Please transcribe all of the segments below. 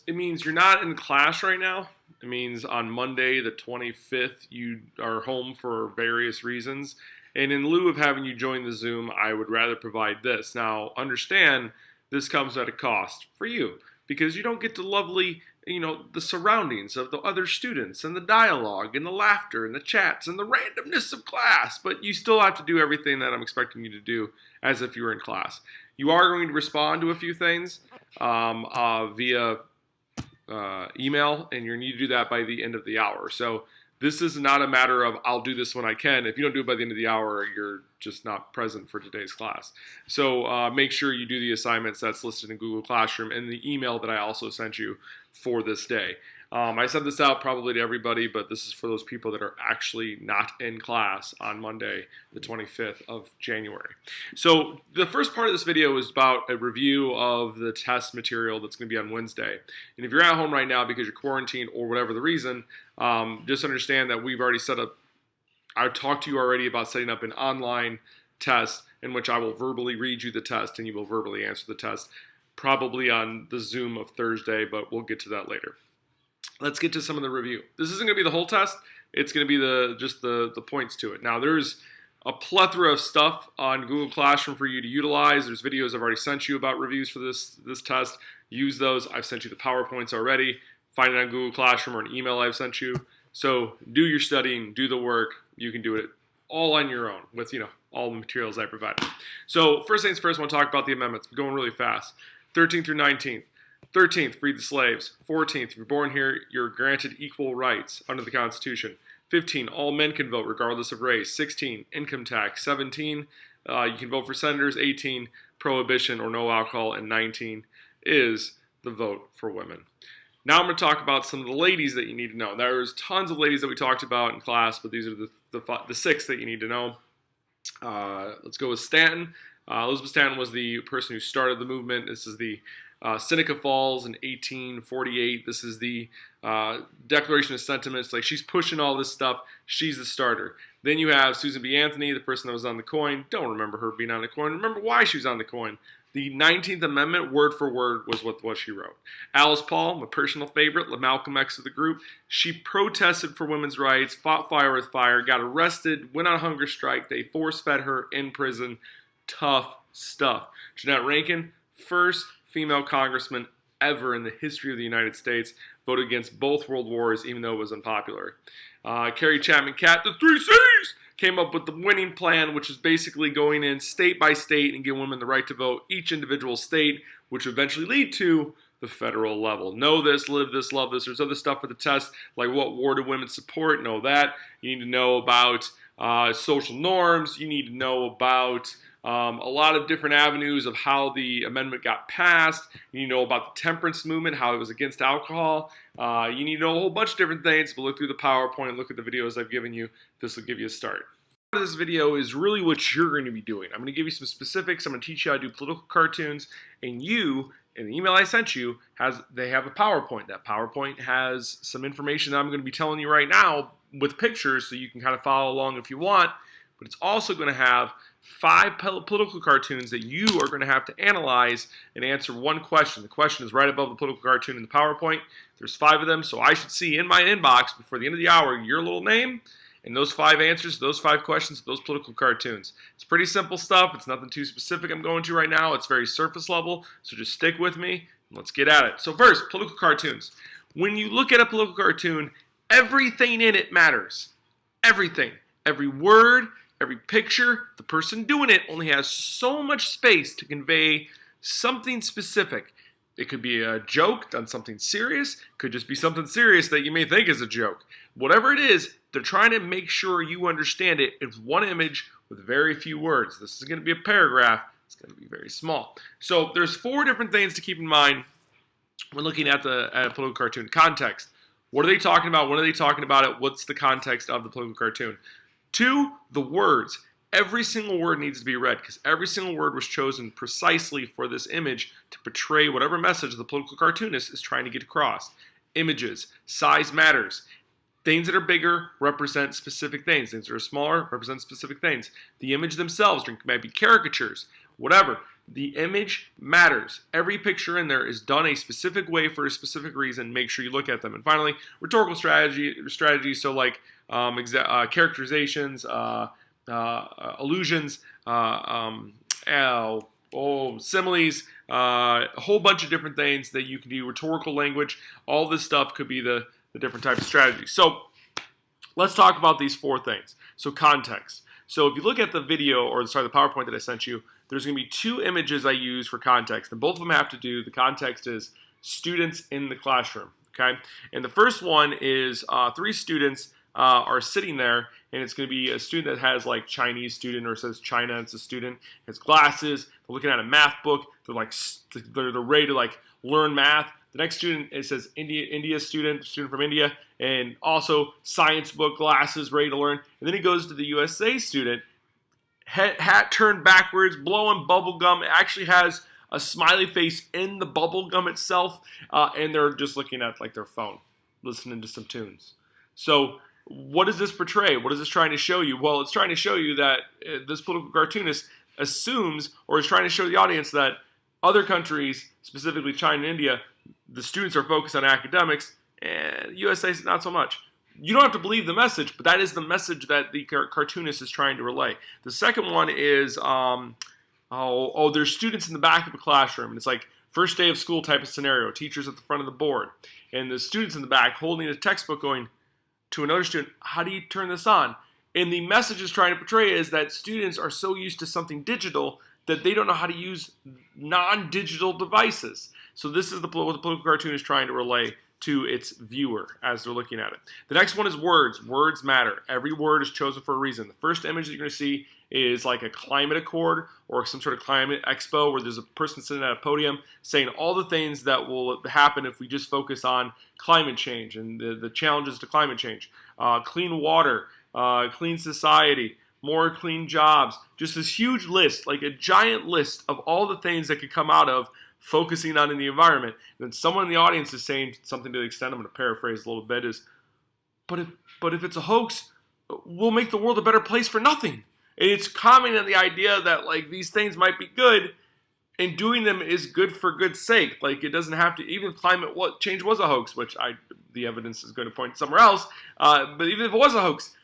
It means you're not in class right now. It means on Monday, the 25th, you are home for various reasons. And in lieu of having you join the Zoom, I would rather provide this. Now, understand this comes at a cost for you because you don't get the lovely, the surroundings of the other students and the dialogue and the laughter and the chats and the randomness of class, but you still have to do everything that I'm expecting you to do as if you were in class. You are going to respond to a few things via email, and you need to do that by the end of the hour. So this is not a matter of I'll do this when I can. If you don't do it by the end of the hour, you're just not present for today's class. So make sure you do the assignments that's listed in Google Classroom and the email that I also sent you for this day. I sent this out probably to everybody, but this is for those people that are actually not in class on Monday, the 25th of January. So the first part of this video is about a review of the test material that's going to be on Wednesday. And if you're at home right now because you're quarantined or whatever the reason, just understand that we've already set up, I've talked to you already about setting up an online test in which I will verbally read you the test and you will verbally answer the test, probably on the Zoom of Thursday, but we'll get to that later. Let's get to some of the review. This isn't going to be the whole test. It's going to be just the points to it. Now, there's a plethora of stuff on Google Classroom for you to utilize. There's videos I've already sent you about reviews for this test. Use those. I've sent you the PowerPoints already. Find it on Google Classroom or an email I've sent you. So do your studying, do the work. You can do it all on your own with, all the materials I provided. So first things first, I want to talk about the amendments. We're going really fast. 13th through 19th. 13th, freed the slaves. 14th, if you're born here, you're granted equal rights under the Constitution. 15, all men can vote regardless of race. 16, income tax. 17, you can vote for senators. 18, prohibition or no alcohol. And 19 is the vote for women. Now I'm going to talk about some of the ladies that you need to know. There's tons of ladies that we talked about in class, but these are the 6 that you need to know. Let's go with Stanton. Elizabeth Stanton was the person who started the movement. This is the Seneca Falls in 1848. This is the Declaration of Sentiments. Like, she's pushing all this stuff. She's the starter. Then you have Susan B. Anthony, the person that was on the coin. Don't remember her being on the coin. Remember why she was on the coin. The 19th Amendment, word for word, was what she wrote. Alice Paul, my personal favorite, the Malcolm X of the group. She protested for women's rights, fought fire with fire, got arrested, went on hunger strike. They force-fed her in prison. Tough stuff. Jeanette Rankin, first female congressman ever in the history of the United States, voted against both world wars, even though it was unpopular. Carrie Chapman Catt, the 3 C's, came up with the winning plan, which is basically going in state by state and giving women the right to vote each individual state, which will eventually lead to the federal level. Know this, live this, love this. There's other stuff for the test, like what war do women support? Know that. You need to know about social norms. You need to know about a lot of different avenues of how the amendment got passed. You need to know about the temperance movement, how it was against alcohol. You need to know a whole bunch of different things, but look through the PowerPoint and look at the videos I've given you. This will give you a start. This video is really what you're going to be doing. I'm going to give you some specifics. I'm going to teach you how to do political cartoons, and you, in the email I sent you, they have a PowerPoint. That PowerPoint has some information that I'm going to be telling you right now with pictures, so you can kind of follow along if you want. But it's also going to have 5 political cartoons that you are going to have to analyze and answer one question. The question is right above the political cartoon in the PowerPoint. There's 5 of them, so I should see in my inbox before the end of the hour your little name and those 5 answers, those 5 questions, those political cartoons. It's pretty simple stuff. It's nothing too specific I'm going to right now. It's very surface level, so just stick with me and let's get at it. So first, political cartoons. When you look at a political cartoon, everything in it matters. Everything. Every word, every picture, the person doing it only has so much space to convey something specific. It could be a joke on something serious. It could just be something serious that you may think is a joke. Whatever it is, they're trying to make sure you understand it in one image with very few words. This is going to be a paragraph. It's going to be very small. So there's 4 different things to keep in mind when looking at a political cartoon. Context. What are they talking about? When are they talking about it? What's the context of the political cartoon? 2, the words. Every single word needs to be read because every single word was chosen precisely for this image to portray whatever message the political cartoonist is trying to get across. Images. Size matters. Things that are bigger represent specific things. Things that are smaller represent specific things. The image themselves might be caricatures, whatever. The image matters. Every picture in there is done a specific way for a specific reason. Make sure you look at them. And finally, rhetorical strategies. So like characterizations, allusions, similes, a whole bunch of different things that you can do. Rhetorical language. All this stuff could be the different types of strategies. So let's talk about these 4 things. So context. So if you look at the video, or sorry, the PowerPoint that I sent you, there's going to be 2 images I use for context, and both of them have to do, the context is students in the classroom, okay? And the first one is 3 students are sitting there, and it's going to be a student that has like Chinese student, or it says China, it's a student, has glasses, they're looking at a math book, they're ready to like learn math. The next student, it says India student from India, and also science book, glasses, ready to learn. And then he goes to the USA student, hat turned backwards, blowing bubble gum. It actually has a smiley face in the bubble gum itself, and they're just looking at like their phone, listening to some tunes. So what does this portray? What is this trying to show you? Well, it's trying to show you that this political cartoonist assumes, or is trying to show the audience that other countries, specifically China and India, the students are focused on academics, and USA is not so much. You don't have to believe the message, but that is the message that the cartoonist is trying to relay. The second one is, there's students in the back of a classroom, and it's like first day of school type of scenario, teachers at the front of the board, and the students in the back holding a textbook going to another student, how do you turn this on? And the message is trying to portray is that students are so used to something digital that they don't know how to use non-digital devices. So this is what the political cartoon is trying to relay to its viewer as they're looking at it. The next one is words. Words matter. Every word is chosen for a reason. The first image that you're going to see is like a climate accord or some sort of climate expo where there's a person sitting at a podium saying all the things that will happen if we just focus on climate change and the challenges to climate change. Clean water, clean society, more clean jobs. Just this huge list, like a giant list of all the things that could come out of focusing on in the environment. And then someone in the audience is saying something to the extent, I'm going to paraphrase a little bit, is, but if it's a hoax, we'll make the world a better place for nothing. And it's commenting on the idea that like these things might be good, and doing them is good for good's sake. Like it doesn't have to, even if climate change was a hoax, which the evidence is going to point somewhere else, but even if it was a hoax,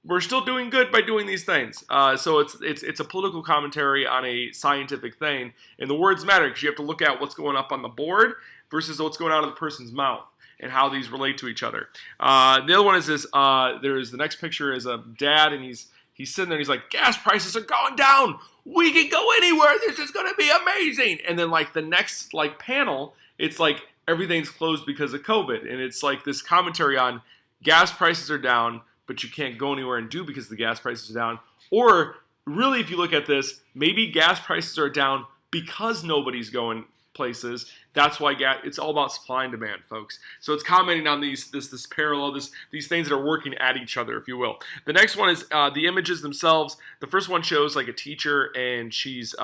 we're still doing good by doing these things. So it's a political commentary on a scientific thing. And the words matter because you have to look at what's going up on the board versus what's going out of the person's mouth and how these relate to each other. The other one is this. There's the next picture is a dad, and he's sitting there and he's like, gas prices are going down. We can go anywhere. This is going to be amazing. And then like the next like panel, it's like everything's closed because of COVID. And it's like this commentary on gas prices are down, but you can't go anywhere and do because the gas prices are down. Or really, if you look at this, maybe gas prices are down because nobody's going places. That's why it's all about supply and demand, folks. So it's commenting on this parallel, these things that are working at each other, if you will. The next one is the images themselves. The first one shows like a teacher, and she's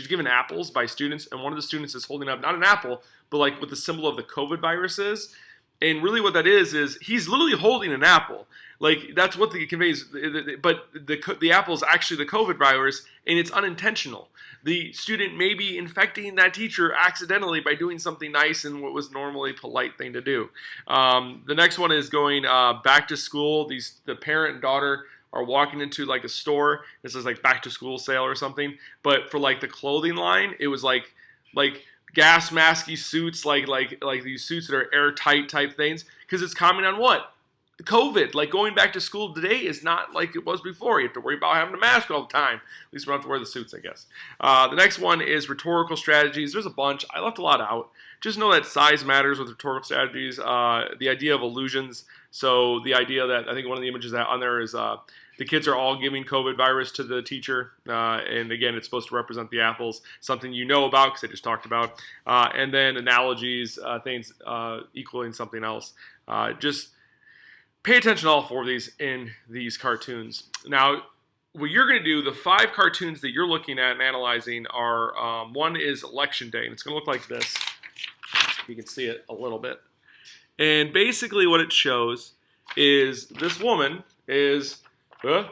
given apples by students, and one of the students is holding up not an apple, but like what the symbol of the COVID virus is. And really what that is he's literally holding an apple. Like, that's what it conveys. But the apple is actually the COVID virus, and it's unintentional. The student may be infecting that teacher accidentally by doing something nice and what was normally a polite thing to do. The next one is going back to school. The parent and daughter are walking into like a store. This is like back to school sale or something. But for like the clothing line, it was like gas masky suits, like these suits that are airtight type things, because it's commenting on what? COVID. Like going back to school today is not like it was before. You have to worry about having a mask all the time. At least we don't have to wear the suits, I guess. The next one is rhetorical strategies. There's a bunch. I left a lot out. Just know that size matters with rhetorical strategies. The idea of illusions. So the idea that I think one of the images that on there is the kids are all giving COVID virus to the teacher. And again, it's supposed to represent the apples, something you know about because I just talked about. And then analogies, things equaling something else. Just pay attention to all 4 of these in these cartoons. Now, what you're going to do, the 5 cartoons that you're looking at and analyzing are, one is Election Day, and it's going to look like this. You can see it a little bit. And basically what it shows is this woman is going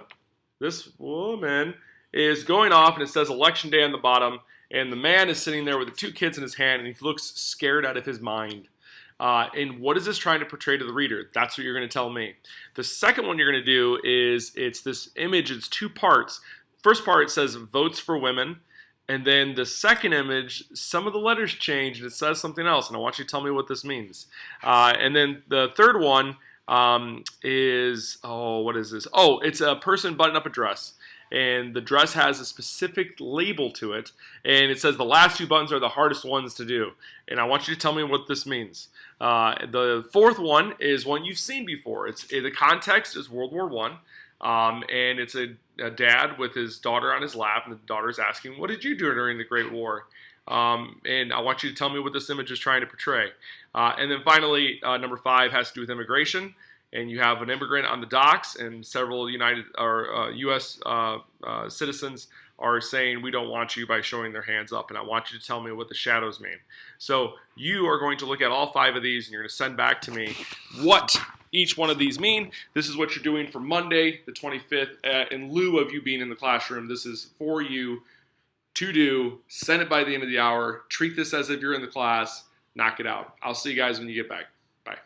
off, and it says Election Day on the bottom, And the man is sitting there with the two kids in his hand, and he looks scared out of his mind. And what is this trying to portray to the reader? That's what you're going to tell me. The second one you're going to do is it's this image. It's two parts. First part, it says votes for women. And then the second image, some of the letters change and it says something else. And I want you to tell me what this means. And then the third one is, what is this? Oh, it's a person buttoning up a dress. And the dress has a specific label to it. And it says the last two buttons are the hardest ones to do. And I want you to tell me what this means. The fourth one is one you've seen before. The context is World War I. And it's a dad with his daughter on his lap, and the daughter's asking, "What did you do during the Great War?" And I want you to tell me what this image is trying to portray. And then finally, number 5 has to do with immigration. And you have an immigrant on the docks, and several U.S. Citizens are saying, "We don't want you," by showing their hands up. And I want you to tell me what the shadows mean. So you are going to look at all 5 of these, and you're going to send back to me what each one of these mean. This is what you're doing for Monday, the 25th. In lieu of you being in the classroom, this is for you to do. Send it by the end of the hour. Treat this as if you're in the class. Knock it out. I'll see you guys when you get back. Bye.